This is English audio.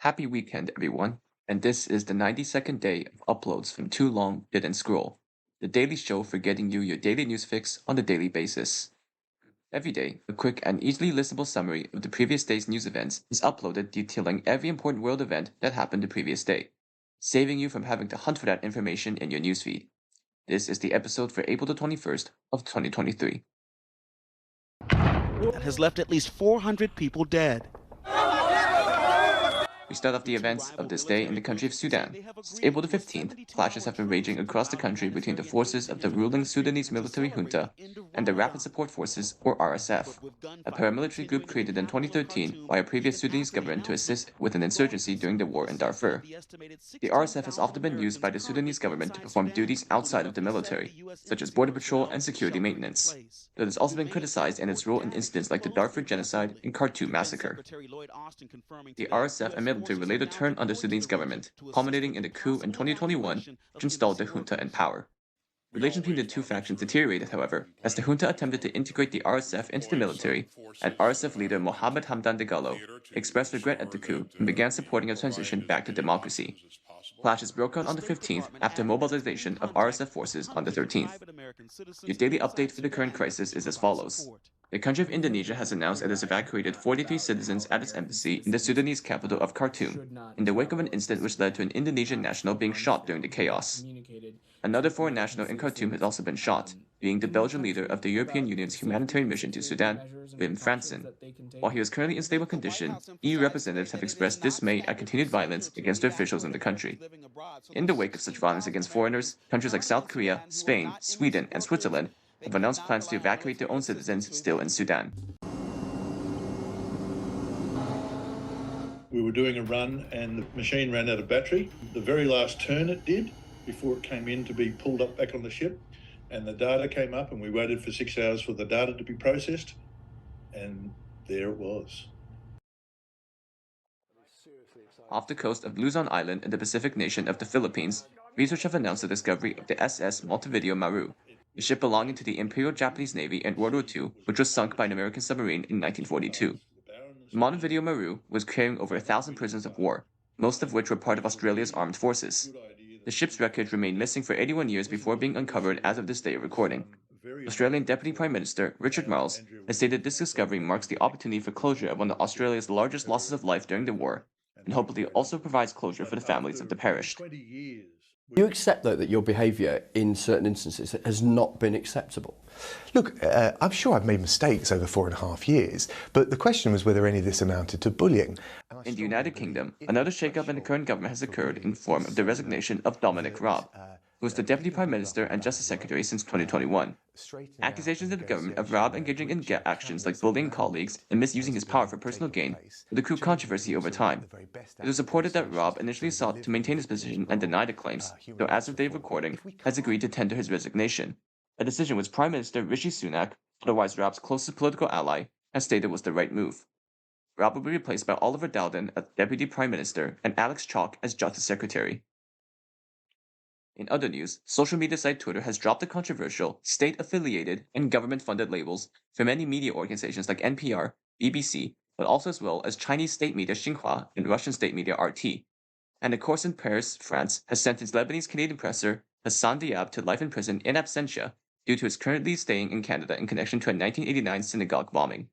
Happy weekend, everyone, and this is the 92nd day of uploads from Too Long Didn't Scroll, the daily show for getting you your daily news fix on a daily basis. Every day, a quick and easily listenable summary of the previous day's news events is uploaded detailing every important world event that happened the previous day, saving you from having to hunt for that information in your newsfeed. This is the episode for April the 21st of 2023. That has left at least 400 people dead. We start off the events of this day in the country of Sudan. Since April the 15th, clashes have been raging across the country between the forces of the ruling Sudanese military junta and the Rapid Support Forces, or RSF, a paramilitary group created in 2013 by a previous Sudanese government to assist with an insurgency during the war in Darfur. The RSF has often been used by the Sudanese government to perform duties outside of the military, such as border patrol and security maintenance. It has also been criticized in its role in incidents like the Darfur genocide and Khartoum massacre. The RSF and military will later turn under Sudanese government, culminating in the coup in 2021, which installed the junta in power. Relations between the two factions deteriorated, however, as the junta attempted to integrate the RSF into the military, and RSF leader Mohamed Hamdan Dagalo expressed regret at the coup and began supporting a transition back to democracy. Clashes broke out on the 15th after mobilization of RSF forces on the 13th. Your daily update for the current crisis is as follows. The country of Indonesia has announced it has evacuated 43 citizens at its embassy in the Sudanese capital of Khartoum, in the wake of an incident which led to an Indonesian national being shot during the chaos. Another foreign national in Khartoum has also been shot, being the Belgian leader of the European Union's humanitarian mission to Sudan, Wim Fransen. While he was currently in stable condition, EU representatives have expressed dismay at continued violence against the officials in the country. In the wake of such violence against foreigners, countries like South Korea, Spain, Sweden, and Switzerland have announced plans to evacuate their own citizens still in Sudan. We were doing a run and the machine ran out of battery. The very last turn it did before it came in to be pulled up back on the ship, and the data came up, and we waited for 6 hours for the data to be processed, and there it was. Off the coast of Luzon Island in the Pacific nation of the Philippines, researchers have announced the discovery of the SS Montevideo Maru, a ship belonging to the Imperial Japanese Navy in World War II, which was sunk by an American submarine in 1942. The Montevideo Maru was carrying over 1,000 prisoners of war, most of which were part of Australia's armed forces. The ship's wreckage remained missing for 81 years before being uncovered as of this day of recording. Australian Deputy Prime Minister Richard Marles has stated this discovery marks the opportunity for closure of one of Australia's largest losses of life during the war, and hopefully also provides closure for the families of the perished. You accept, though, that your behaviour in certain instances has not been acceptable? Look, I'm sure I've made mistakes over 4.5 years, but the question was whether any of this amounted to bullying. In the United Kingdom, another shake-up in the current government has occurred in the form of the resignation of Dominic Raab, who was the Deputy Prime Minister and Justice Secretary since 2021. Accusations of the government of Raab engaging in actions like bullying colleagues and misusing his power for personal gain would accrue controversy over time. It was reported that Raab initially sought to maintain his position and deny the claims, though as of the day of recording, has agreed to tender his resignation, a decision which Prime Minister Rishi Sunak, otherwise Raab's closest political ally, has stated was the right move. Raab will be replaced by Oliver Dowden as Deputy Prime Minister and Alex Chalk as Justice Secretary. In other news, social media site Twitter has dropped the controversial, state-affiliated, and government-funded labels for many media organizations like NPR, BBC, but also as well as Chinese state media Xinhua and Russian state media RT. And a court in Paris, France, has sentenced Lebanese-Canadian presser Hassan Diab to life in prison in absentia due to his currently staying in Canada in connection to a 1989 synagogue bombing.